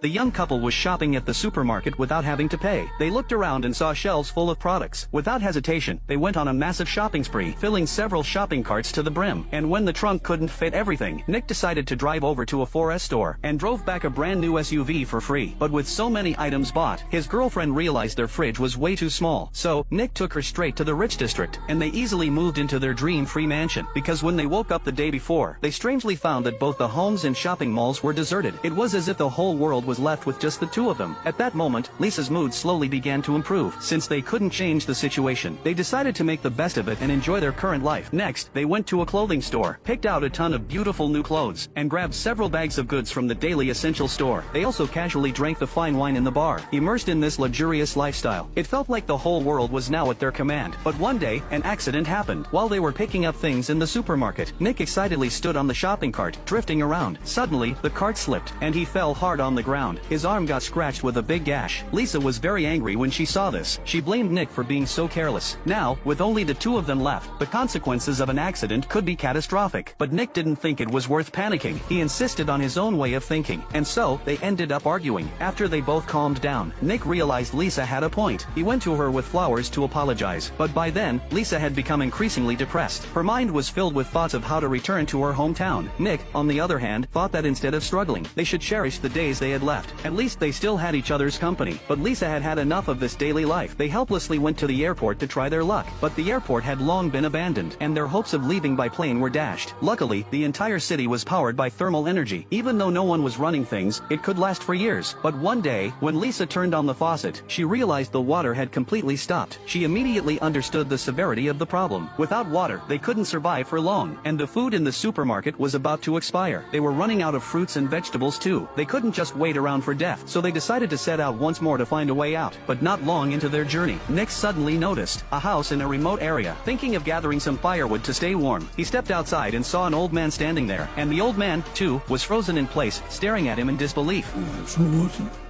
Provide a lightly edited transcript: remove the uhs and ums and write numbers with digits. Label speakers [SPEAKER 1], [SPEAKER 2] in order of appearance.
[SPEAKER 1] The young couple was shopping at the supermarket without having to pay. They looked around and saw shelves full of products. Without hesitation, they went on a massive shopping spree, filling several shopping carts to the brim. And when the trunk couldn't fit everything, Nick decided to drive over to a 4S store and drove back a brand new SUV for free. But with so many items bought, his girlfriend realized their fridge was way too small. So, Nick took her straight to the rich district, and they easily moved into their dream-free mansion. Because when they woke up the day before, they strangely found that both the homes and shopping malls were deserted. It was as if the whole world was left with just the two of them. At that moment, Lisa's mood slowly began to improve. Since they couldn't change the situation, they decided to make the best of it and enjoy their current life. Next, they went to a clothing store, picked out a ton of beautiful new clothes, and grabbed several bags of goods from the daily essential store. They also casually drank the fine wine in the bar. Immersed in this luxurious lifestyle, it felt like the whole world was now at their command. But one day, an accident happened. While they were picking up things in the supermarket, Nick excitedly stood on the shopping cart, drifting around. Suddenly, the cart slipped, and he fell hard on the ground. His arm got scratched with a big gash. Lisa was very angry when she saw this. She blamed Nick for being so careless. Now, with only the two of them left, the consequences of an accident could be catastrophic. But Nick didn't think it was worth panicking. He insisted on his own way of thinking, and so, they ended up arguing. After they both calmed down, Nick realized Lisa had a point. He went to her with flowers to apologize. But by then, Lisa had become increasingly depressed. Her mind was filled with thoughts of how to return to her hometown. Nick, on the other hand, thought that instead of struggling, they should cherish the days they had left. At least they still had each other's company. But Lisa had had enough of this daily life. They helplessly went to the airport to try their luck. But the airport had long been abandoned, and their hopes of leaving by plane were dashed. Luckily, the entire city was powered by thermal energy. Even though no one was running things, it could last for years. But one day, when Lisa turned on the faucet, she realized the water had completely stopped. She immediately understood the severity of the problem. Without water, they couldn't survive for long, and the food in the supermarket was about to expire. They were running out of fruits and vegetables too. They couldn't just wait around for death, so they decided to set out once more to find a way out. But not long into their journey, Nick suddenly noticed a house in a remote area. Thinking of gathering some firewood to stay warm, he stepped outside and saw an old man standing there, and the old man, too, was frozen in place, staring at him in disbelief.
[SPEAKER 2] So what?